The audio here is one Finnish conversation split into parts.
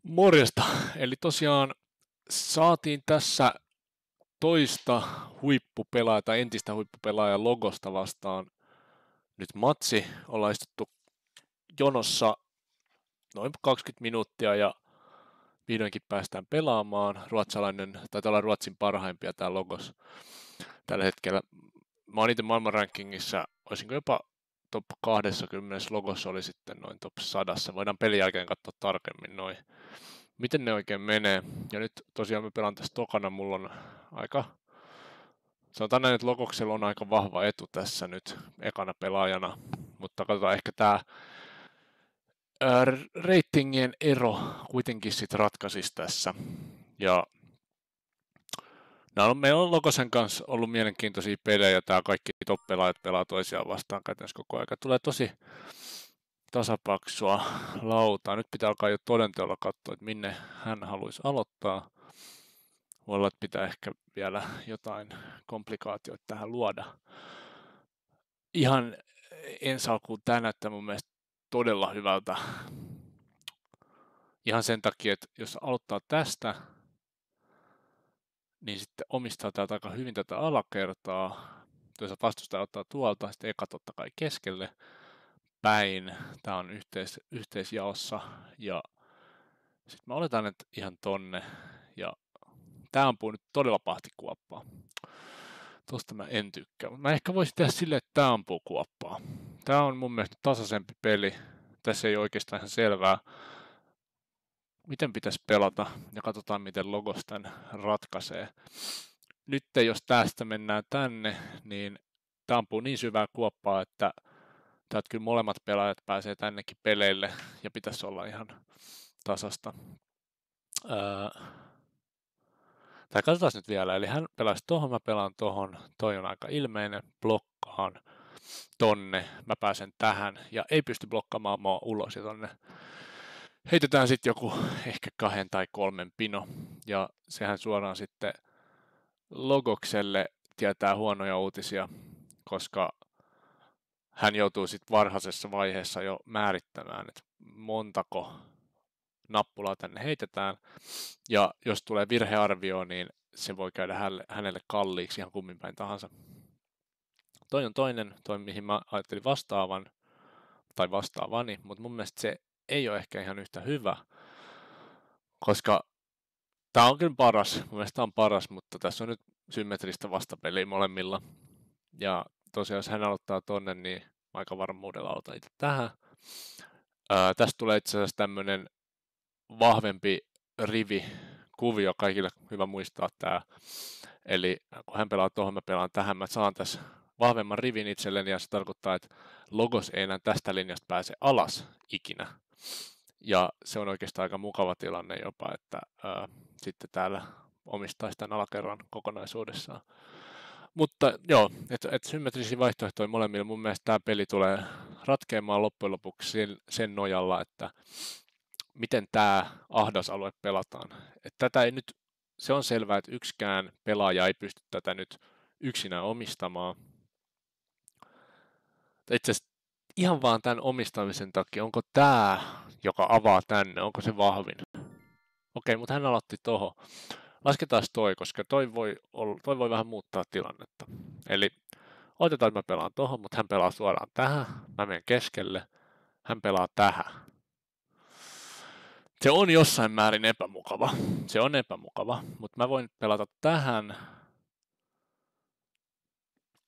Morjesta. Eli tosiaan saatiin tässä toista huippupelaajaa tai entistä huippupelaajaa Logosta vastaan nyt matsi. Ollaan istuttu jonossa noin 20 minuuttia ja vihdoinkin päästään pelaamaan. Ruotsalainen, taitaa olla Ruotsin parhaimpia tää Logos tällä hetkellä. Mä oon itse maailmanrankingissa, olisinko jopa top 20, Logos oli sitten noin top 100. Voidaan pelin jälkeen katsoa tarkemmin noin, miten ne oikein menee. Ja nyt tosiaan mä pelaan tässä tokana, mulla on aika, sanotaan näin, että Logoksella on aika vahva etu tässä nyt ekana pelaajana, mutta katsotaan ehkä tää ratingien ero kuitenkin sit ratkaisisi tässä. Ja meillä on Logosen kanssa ollut mielenkiintoisia pelejä, tää kaikki top-pelaajat pelaa toisiaan vastaan käytännössä koko ajan. Tulee tosi tasapaksua lautaa. Nyt pitää alkaa jo todenteolla katsoa, että minne hän haluaisi aloittaa. Voi olla, että pitää ehkä vielä jotain komplikaatioita tähän luoda. Ihan ensi alkuun tämä näyttää mun mielestä todella hyvältä. Ihan sen takia, että jos aloittaa tästä, niin sitten omistaa täältä aika hyvin tätä alakertaa. Jos vastustaja ottaa tuolta, sitten eka totta kai keskelle päin. Tämä on yhteisjaossa. Ja sitten mä oletan, että ihan tonne. Ja tää ampuu nyt todella pahti kuoppaa. Tosta mä en tykkää. Mä ehkä voisin tehdä silleen, että tää ampuu kuoppaa. Tää on mun mielestä tasaisempi peli. Tässä ei oikeastaan ihan selvää, miten pitäisi pelata. Ja katsotaan, miten Logos tän ratkaisee. Nyt jos tästä mennään tänne, niin tää ampuu niin syvää kuoppaa, että täältä kyllä molemmat pelaajat pääsee tännekin peleille. Ja pitäisi olla ihan tasasta. Tai katsotaan nyt vielä, eli hän pelasi tohon, mä pelaan tohon, toi on aika ilmeinen, blokkaan tonne, mä pääsen tähän, ja ei pysty blokkaamaan mua ulos, ja tonne heitetään sitten joku ehkä 2 tai 3 pino, ja sehän suoraan sitten Logokselle tietää huonoja uutisia, koska hän joutuu sitten varhaisessa vaiheessa jo määrittämään, että montako nappulaa tänne heitetään, ja jos tulee virhearvio, niin se voi käydä hänelle kalliiksi ihan kummin päin tahansa. Toi on toinen, mihin mä ajattelin vastaavani, mutta mun mielestä se ei ole ehkä ihan yhtä hyvä, koska tää on kyllä paras, mun mielestä tää on paras, mutta tässä on nyt symmetristä vastapeliä molemmilla, ja tosiaan jos hän aloittaa tonne, niin aika varmuudella aloitan itse tähän. Tästä tulee itse asiassa tämmönen vahvempi rivikuvio, kaikille hyvä muistaa tää. Eli kun hän pelaa tuohon, mä pelaan tähän, mä saan tässä vahvemman rivin itselleni, ja se tarkoittaa, että Logos ei enää tästä linjasta pääse alas ikinä. Ja se on oikeastaan aika mukava tilanne jopa, että sitten täällä omistaisi tämän alakerran kokonaisuudessaan. Mutta joo, että symmetrisiä vaihtoehtoja molemmille. Mun mielestä tämä peli tulee ratkeamaan loppujen lopuksi sen nojalla, että miten tämä ahdasalue pelataan. Että tätä ei nyt, se on selvää, että yksikään pelaaja ei pysty tätä nyt yksinään omistamaan. Itse asiassa ihan vaan tämän omistamisen takia, onko tämä, joka avaa tänne, onko se vahvin? Okei, mutta hän aloitti tohon. Lasketaan toi, koska toi voi vähän muuttaa tilannetta. Eli otetaan, että mä pelaan tohon, mutta hän pelaa suoraan tähän. Mä menen keskelle. Hän pelaa tähän. Se on jossain määrin epämukava. Se on epämukava, mutta mä voin pelata tähän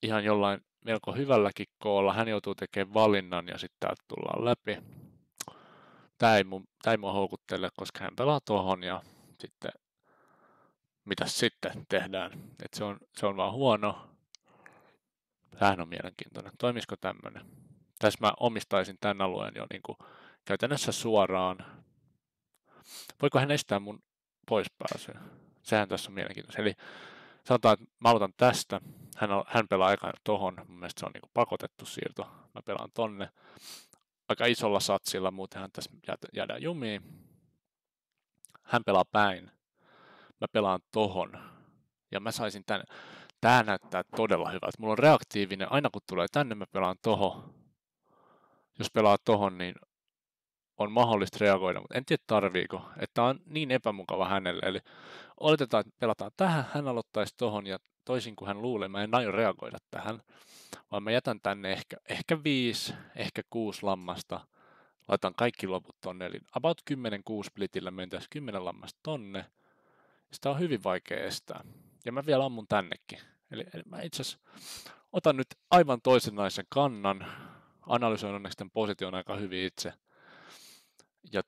ihan jollain melko hyvälläkin koolla. Hän joutuu tekemään valinnan ja sitten täältä tullaan läpi. Tää ei mua houkuttele, koska hän pelaa tohon ja sitten mitäs sitten tehdään. Et se on vaan huono. Tämähän on mielenkiintoinen. Toimisiko tämmönen? Tässä mä omistaisin tämän alueen jo niin kuin käytännössä suoraan. Voiko hän estää mun poispääsyä? Sehän tässä on mielenkiintoista. Eli sanotaan, että mä aloitan tästä. Hän pelaa aikaan tohon. Mun mielestä se on niin kuin pakotettu siirto. Mä pelaan tonne. Aika isolla satsilla, muutenhan tässä jäädään jumiin. Hän pelaa päin. Mä pelaan tohon. Ja mä saisin tän. Tää näyttää todella hyvältä. Mulla on reaktiivinen. Aina kun tulee tänne, mä pelaan tohon. Jos pelaa tohon, niin on mahdollista reagoida, mutta en tiedä tarviiko. Että on niin epämukava hänelle. Eli oletetaan, että pelataan tähän, hän aloittaisi tohon ja toisin kuin hän luulee, mä en aio reagoida tähän, vaan mä jätän tänne ehkä 5, ehkä 6 lammasta, laitan kaikki loput tonne, eli about 10-6 splitillä mentäisiin 10 lammasta tonne, sitä on hyvin vaikea estää, ja mä vielä ammun tännekin, eli mä itse asiassa otan nyt aivan toisenlaisen kannan, analysoin onneksi tämän position aika hyvin itse, ja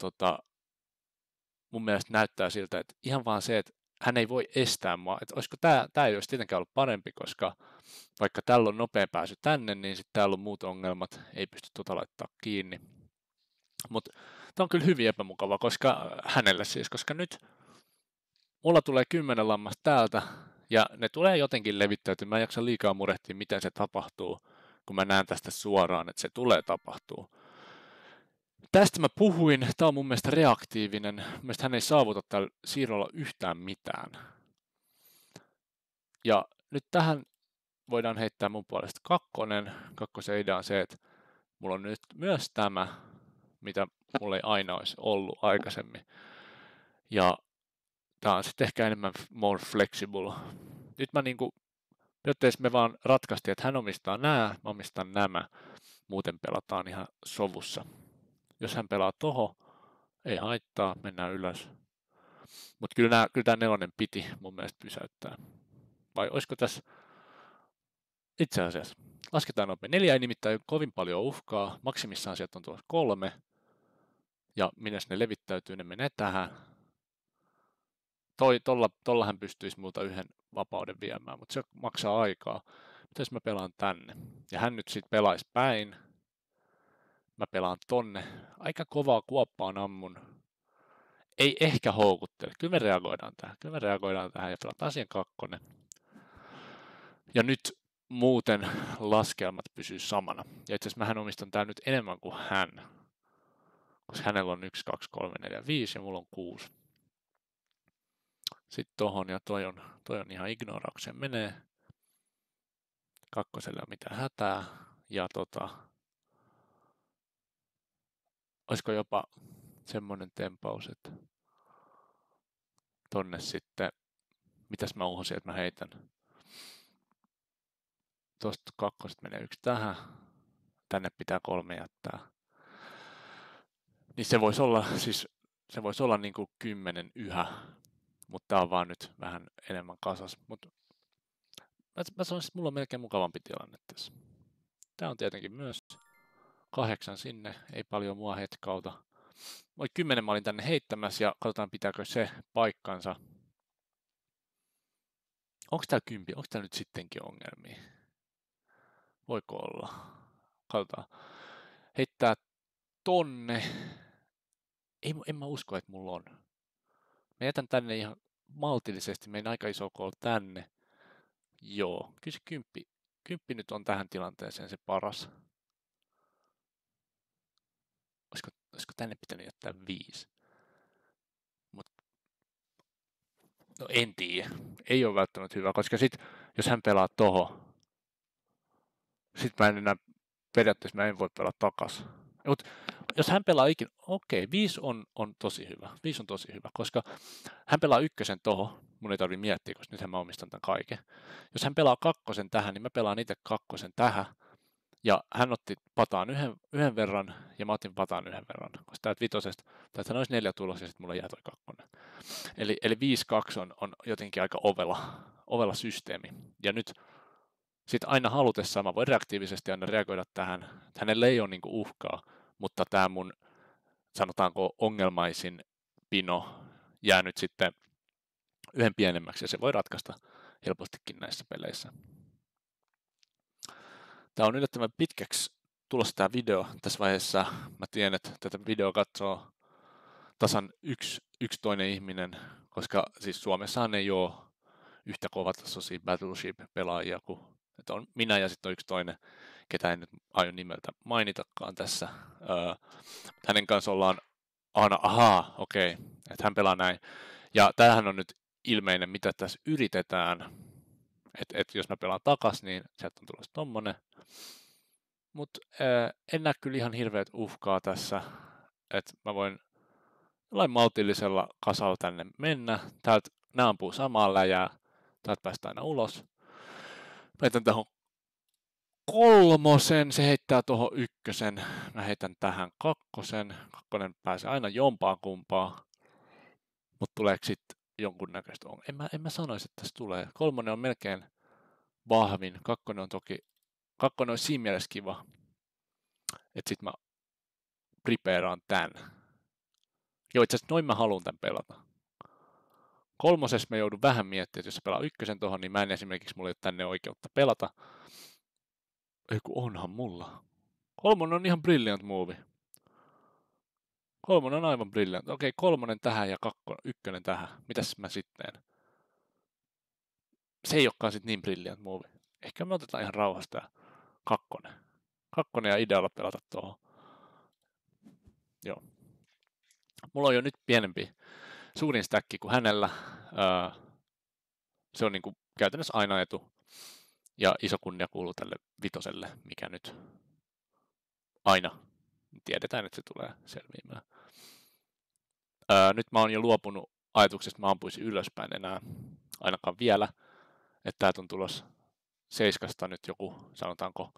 mun mielestä näyttää siltä, että ihan vaan se, että hän ei voi estää mua, että olisiko tämä ei olisi tietenkään ollut parempi, koska vaikka tällä on nopea pääsy tänne, niin sitten täällä on muut ongelmat, ei pysty laittaa kiinni. Mutta tämä on kyllä hyvin epämukava, koska hänelle siis, koska nyt mulla tulee 10 lammasta täältä, ja ne tulee jotenkin levittäytyä, mä en jaksa liikaa murehtia, miten se tapahtuu, kun mä näen tästä suoraan, että se tulee tapahtuu. Tästä mä puhuin, tämä on mun mielestä reaktiivinen, mielestäni hän ei saavuta tällä siirrolla yhtään mitään. Ja nyt tähän voidaan heittää mun puolesta kakkosen idea on se, että mulla on nyt myös tämä, mitä mulla ei aina olisi ollut aikaisemmin. Ja tää on sitten ehkä enemmän more flexible. Nyt mä jotta me vaan ratkaistiin, että hän omistaa nämä, mä omistan nämä, muuten pelataan ihan sovussa. Jos hän pelaa toho, ei haittaa, mennään ylös. Mutta kyllä tämä 4 piti mun mielestä pysäyttää. Vai olisiko tässä itse asiassa? Lasketaan nopein. 4 ei nimittäin kovin paljon uhkaa. Maksimissaan sieltä on tuossa 3. Ja minnes ne levittäytyy, ne menee tähän. Tolla hän pystyisi multa yhden vapauden viemään, mutta se maksaa aikaa. Mitä jos mä pelaan tänne? Ja hän nyt sitten pelaisi päin. Mä pelaan tonne. Aika kovaa kuoppaan ammun. Ei ehkä houkuttele. Kyllä me reagoidaan tähän ja pelataan siihen 2. Ja nyt muuten laskelmat pysyy samana. Ja itse asiassa mähän omistan tää nyt enemmän kuin hän. Koska hänellä on 1, 2, 3, 4, 5 ja mulla on 6. Sitten tohon ja toi on ihan ignoraukseen menee. 2 on mitään hätää. Ja olisiko jopa semmonen tempaus, että tonne sitten, mitäs mä uhosin, että mä heitän. Tuosta 2 menee 1 tähän. Tänne pitää 3 jättää. Niin se voisi olla niin kuin 10 yhä. Mutta tää on vaan nyt vähän enemmän kasas. Mutta mä sanoisin, että mulla on melkein mukavampi tilanne tässä. Tää on tietenkin myös 8 sinne, ei paljon mua hetkauta. 10 mä olin tänne heittämässä ja katsotaan pitääkö se paikkansa. Onko tää 10? Onko tää nyt sittenkin ongelmia? Voiko olla? Katsotaan. Heittää tonne. En mä usko, että mulla on. Mä jätän tänne ihan maltillisesti, meidän aika iso kool tänne. Joo, kyllä se 10 nyt on tähän tilanteeseen se paras. Olisiko tänne pitänyt jättää 5? No en tiedä. Ei ole välttämättä hyvä, koska jos hän pelaa toho, periaatteessa mä en voi pelata takas. Mut jos hän pelaa ikinä, 5 on tosi hyvä. 5 on tosi hyvä, koska hän pelaa 1 toho, mun ei tarvitse miettiä, koska nythän mä omistan tämän kaiken. Jos hän pelaa 2 tähän, niin mä pelaan itse 2 tähän. Ja hän otti pataan yhden verran, ja mä otin pataan 1 verran. Koska täältä 5, täältä olisi 4 tulos, ja sitten mulla jää toi 2. Eli 5-2 on jotenkin aika ovela systeemi. Ja nyt sitten aina halutessaan mä voin reaktiivisesti aina reagoida tähän. Hänelle ei ole niinku uhkaa, mutta tämä mun, sanotaanko, ongelmaisin pino jää nyt sitten 1 pienemmäksi, ja se voi ratkaista helpostikin näissä peleissä. Tämä on yllättävän pitkäksi tulossa tämä video tässä vaiheessa. Mä tiedän, että tätä videoa katsoo tasan yksi toinen ihminen, koska siis Suomessahan ei ole yhtä kovatasoisia Battleship-pelaajia kuin että on minä ja sitten on yksi toinen, ketä en nyt aio nimeltä mainitakaan tässä. Hänen kanssa ollaan aina, että hän pelaa näin. Ja tämähän on nyt ilmeinen, mitä tässä yritetään. Että jos mä pelaan takas, niin sieltä on tulossa tommonen. Mutta en näe kyllä ihan hirveät uhkaa tässä. että mä voin jollain maltillisella kasalla tänne mennä. Täältä nämä ampuu samaan läjää. Täältä päästään aina ulos. Mä heitän tähän 3, se heittää tuohon 1. Mä heitän tähän 2. 2 pääsee aina jompaan kumpaan. Mutta tuleeko sitten jonkunnäköistä ongelmaa? En mä sanoisi, että tässä tulee. 3 on melkein vahvin. 2 on toki, 2 on siinä mielessä kiva. Että sit mä preparaan tän. Joo, itse asiassa noin mä haluan tän pelata. 3. mä joudun vähän miettimään, että jos sä pelaa 1 tohon, niin mä en esimerkiksi mulla ei ole tänne oikeutta pelata. Ei kun onhan mulla. 3 on ihan brilliant move. 3 on aivan brilliant. Okei, 3 tähän ja 1 tähän. Mitäs mä sitten? Se ei olekaan sit niin brilliant move. Ehkä me otetaan ihan rauhassa tää 2. 2 ja idealla pelata tuohon. Joo. Mulla on jo nyt pienempi suurin stäkki kuin hänellä. Se on niinku käytännössä aina etu. Ja iso kunnia kuuluu tälle 5, mikä nyt aina tiedetään, että se tulee selviämään. Nyt mä oon jo luopunut ajatuksesta, että mä ampuisin ylöspäin enää, ainakaan vielä. Että täältä on tulos 7 nyt joku, sanotaanko,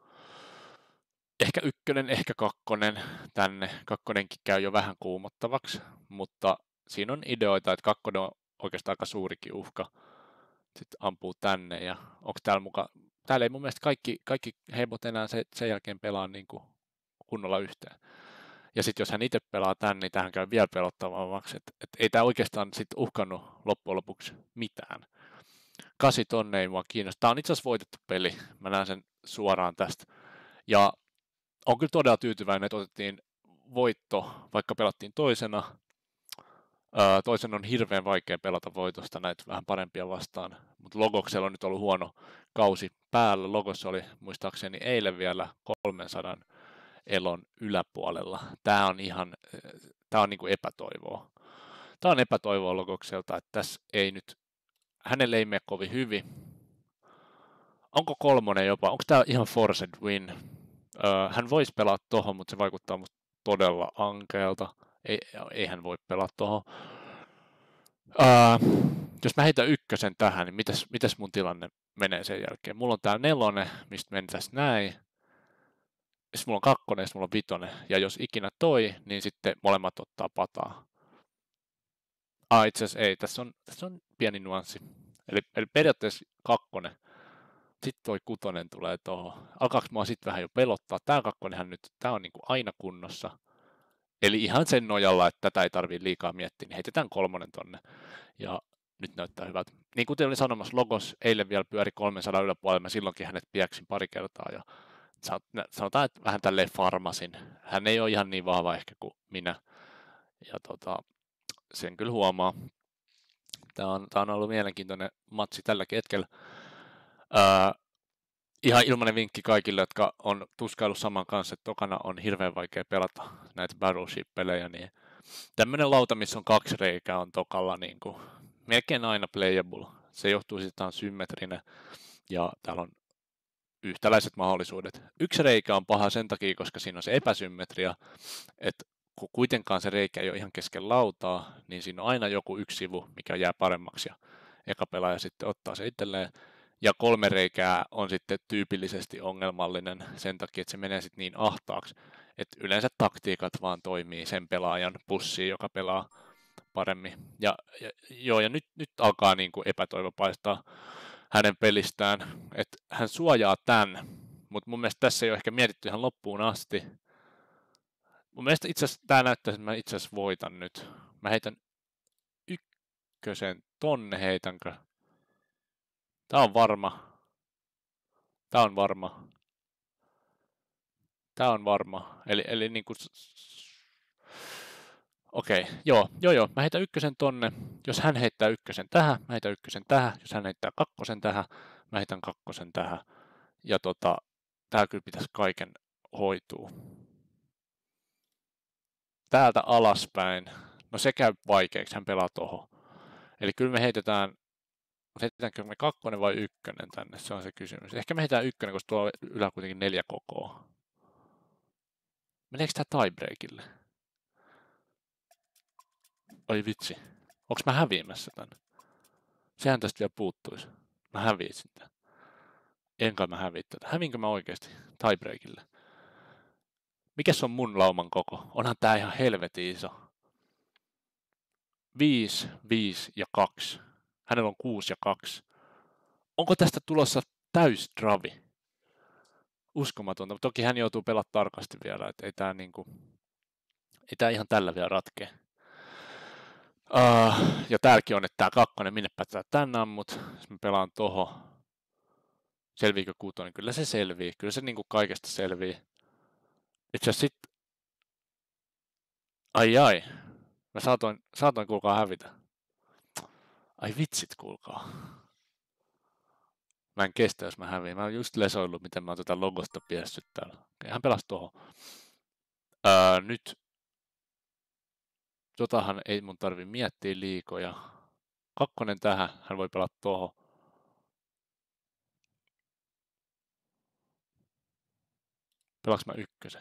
ehkä 1, ehkä 2 tänne. 2 käy jo vähän kuumottavaksi, mutta siinä on ideoita, että 2 on oikeastaan aika suurikin uhka. Sitten ampuu tänne ja onko täällä mukaan, täällä ei mun mielestä kaikki heimot enää sen jälkeen pelaa niin kuin kunnolla yhteen. Ja sitten jos hän itse pelaa tän, niin tähän käy vielä pelottavammaksi. Et ei tämä oikeastaan sit uhkannut loppujen lopuksi mitään. 8 ei mua kiinnosta. Tämä on itse asiassa voitettu peli. Mä näen sen suoraan tästä. Ja on kyllä todella tyytyväinen, että otettiin voitto, vaikka pelattiin toisena. Toisen on hirveän vaikea pelata voitosta näitä vähän parempia vastaan. Mutta Logoksella on nyt ollut huono kausi päällä. Logos oli muistaakseni eilen vielä 300 elon yläpuolella. Tämä on niinku epätoivoa. Tämä on epätoivoa Logokselta, että tässä ei nyt, hänelle ei mene kovin hyvin. Onko 3 jopa, onko tämä ihan forced win? Hän voisi pelaa tohon, mutta se vaikuttaa musta todella ankealta. Ei hän voi pelaa tohon. Jos mä heitän 1 tähän, niin mitäs mun tilanne menee sen jälkeen? Mulla on tää 4, mistä mentäisiin näin. Sitten mulla on 2 ja mulla on 5. Ja jos ikinä toi, niin sitten molemmat ottaa pataa. Itse asiassa ei. Tässä on pieni nuanssi. Eli periaatteessa 2. Sitten toi 6 tulee tuohon. Alkaako mua sitten vähän jo pelottaa? Tää 2 nyt, tää on niinku aina kunnossa. Eli ihan sen nojalla, että tätä ei tarvitse liikaa miettiä, niin heitetään 3 tonne. Ja nyt näyttää hyvältä. Niin kuin te olin sanomassa, Logos eilen vielä pyöri 300 yläpuolella. Mä silloinkin hänet pieksin pari kertaa. Ja sanotaan, että vähän tälleen farmasin. Hän ei ole ihan niin vahva ehkä kuin minä. Ja sen kyllä huomaa. Tämä on ollut mielenkiintoinen matsi tälläkin hetkellä. Ihan ilmainen vinkki kaikille, jotka on tuskaillut saman kanssa, että tokana on hirveän vaikea pelata näitä Battleship-pelejä. Niin tämmöinen lauta, missä on 2 reikää, on tokalla niin kuin melkein aina playable. Se johtuu siitä, että tämä on symmetrinen ja täällä on yhtäläiset mahdollisuudet. 1 reikä on paha sen takia, koska siinä on se epäsymmetria, että kun kuitenkaan se reikä ei ole ihan kesken lautaa, niin siinä on aina joku 1 sivu, mikä jää paremmaksi ja eka pelaaja sitten ottaa se itselleen. Ja 3 reikää on sitten tyypillisesti ongelmallinen sen takia, että se menee sitten niin ahtaaksi, että yleensä taktiikat vaan toimii sen pelaajan pussiin, joka pelaa paremmin. Ja nyt alkaa niin kuin epätoivo paistaa hänen pelistään, että hän suojaa tämän, mutta mun mielestä tässä ei ole ehkä mietitty ihan loppuun asti. Mun mielestä itse asiassa tämä näyttää, että mä itse asiassa voitan nyt. Mä heitän 1 tonne, heitänkö? Tää on varma. Eli niinku okei, joo. Mä heitän 1 tonne. Jos hän heittää 1 tähän, mä heitän 1 tähän. Jos hän heittää 2 tähän, mä heitän 2 tähän. Ja tää kyllä pitäisi kaiken hoitua. Täältä alaspäin. No se käy vaikeaksi, hän pelaa tohon. Eli kyllä me heitetäänkö me 2 vai 1 tänne, se on se kysymys. Ehkä me heitetään 1, koska tuolla ylä kuitenkin 4 kokoa. Meneekö tää tiebreakille? Oi vitsi. Onks mä häviämässä tän? Sehän tästä vielä puuttuisi. Mä häviisin tän. Enkä mä häviä tätä. Häviinkö mä oikeesti tiebreakille? Mikäs on mun lauman koko? Onhan tää ihan helvetin iso. 5, 5 ja 2. Hänellä on 6 ja 2. Onko tästä tulossa täys dravi? Uskomatonta. Toki hän joutuu pelaamaan tarkasti vielä, että ei tää ihan tällä vielä ratkee. Ja täälläkin on, että tää 2, minnepä tää tän ammut. Jos mä pelaan toho. Selviikö 6, niin kyllä se selvii. Kyllä se niinku kaikesta selvii. Itse asiassa sit... Ai. Mä saatoin kuulkaa hävitä. Ai vitsit, kuulkaa. Mä en kestä, jos mä häviin. Mä oon just lesoillut, miten mä oon tätä logosta piessyt täällä. Okei, hän pelasi tohon. Nyt totahan ei mun tarvi miettiä liikoja. 2 tähän, hän voi pelata tohon. Pelaaks mä 1?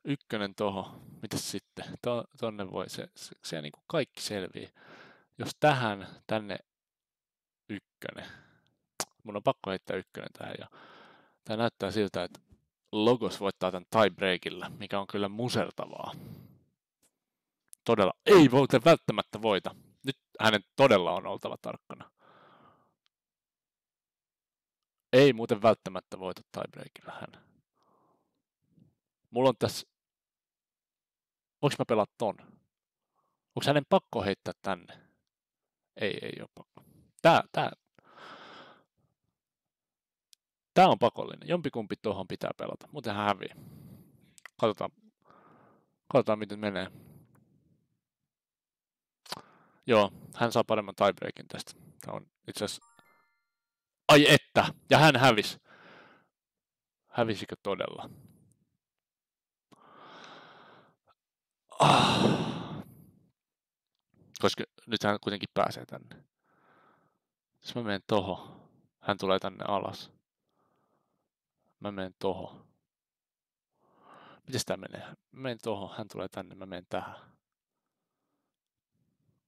1 tohon. Mitäs sitten? Tonne voi se niinku kaikki selvii. Jos tähän, tänne 1. Mun on pakko heittää 1 tähän ja tää näyttää siltä, että Logos voittaa tän tiebreakilla, mikä on kyllä musertavaa. Todella. Ei muuten välttämättä voita. Nyt hänen todella on oltava tarkkana. Ei muuten välttämättä voita tiebreakilla hän. Mulla on tässä... Voinko mä pelata ton? Onko hänen pakko heittää tänne? Ei oo pakko. Tää on pakollinen. Jompikumpi tuohon pitää pelata. Muuten hän hävii. Katsotaan miten menee. Joo, hän saa paremman tiebreakin tästä. Tää on itse asiassa... Ai että! Ja hän hävisi. Hävisikö todella? Koska nyt hän kuitenkin pääsee tänne. Jos mä menen tohon, hän tulee tänne alas. Mä menen tohon. Miten tää menee? Mä menen tohon, hän tulee tänne, mä menen tähän.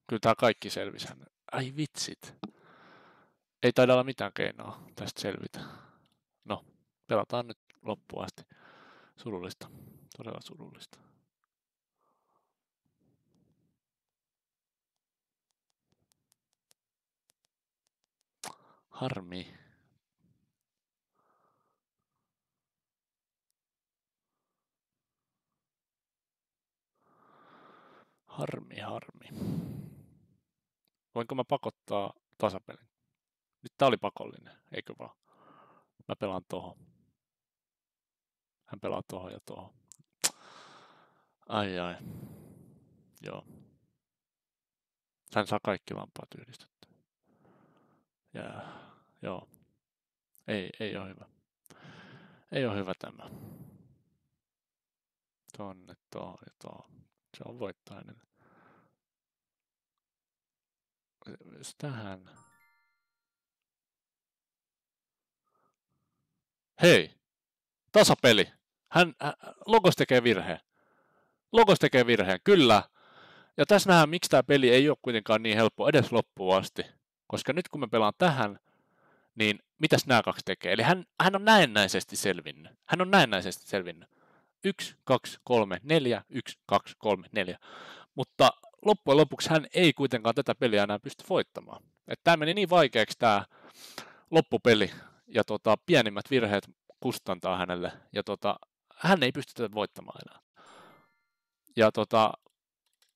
Kyllä tää kaikki selvisi hän. Ai vitsit. Ei taida olla mitään keinoa tästä selvitä. No, pelataan nyt loppuun asti. Surullista. Todella surullista. Harmi. Harmi. Voinko mä pakottaa tasapelin? Nyt tää oli pakollinen, eikö vaan? Mä pelaan tohon. Hän pelaa tohon ja tohon. Ai. Joo. Hän saa kaikki lampaat yhdistettyä. Ja joo. Ei oo hyvä. Ei oo hyvä tämä. Tonne, tohon ja tohon. Se on voittainen. Jos tähän... Hei! Tasapeli! Logos tekee virheen. Logos tekee virheen, kyllä. Ja tässä nähdään, miksi tämä peli ei ole kuitenkaan niin helppo edes loppuun asti. Koska nyt kun mä pelaan tähän, niin mitäs nämä 2 tekee? Eli hän on näennäisesti selvinnyt. 1, 2, 3, 4, 1, 2, 3, 4. Mutta loppujen lopuksi hän ei kuitenkaan tätä peliä enää pysty voittamaan. Tämä meni niin vaikeaksi tämä loppupeli, ja pienimmät virheet kustantaa hänelle, ja hän ei pysty tätä voittamaan enää. Ja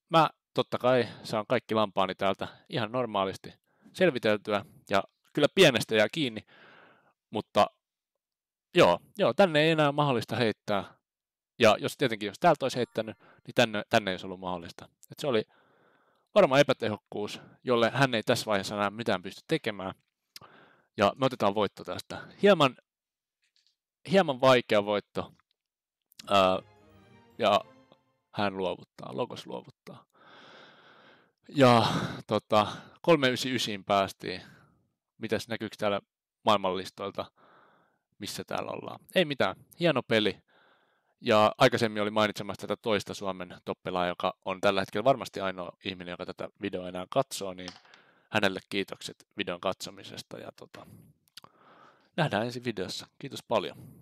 mä totta kai saan kaikki lampaani täältä ihan normaalisti selviteltyä, ja kyllä pienestä jää kiinni, mutta joo, tänne ei enää mahdollista heittää. Ja jos täältä olisi heittänyt, niin tänne ei olisi ollut mahdollista. Et se oli varma epätehokkuus, jolle hän ei tässä vaiheessa enää mitään pysty tekemään. Ja me otetaan voitto tästä. Hieman vaikea voitto. Ja hän luovuttaa, Logos luovuttaa. Ja 399 päästiin. Mitäs näkyykö täällä maailmanlistoilta, missä täällä ollaan? Ei mitään, hieno peli. Ja aikaisemmin oli mainitsemassa tätä toista Suomen toppelaa, joka on tällä hetkellä varmasti ainoa ihminen, joka tätä videoa enää katsoo, niin hänelle kiitokset videon katsomisesta. Ja nähdään ensi videossa. Kiitos paljon.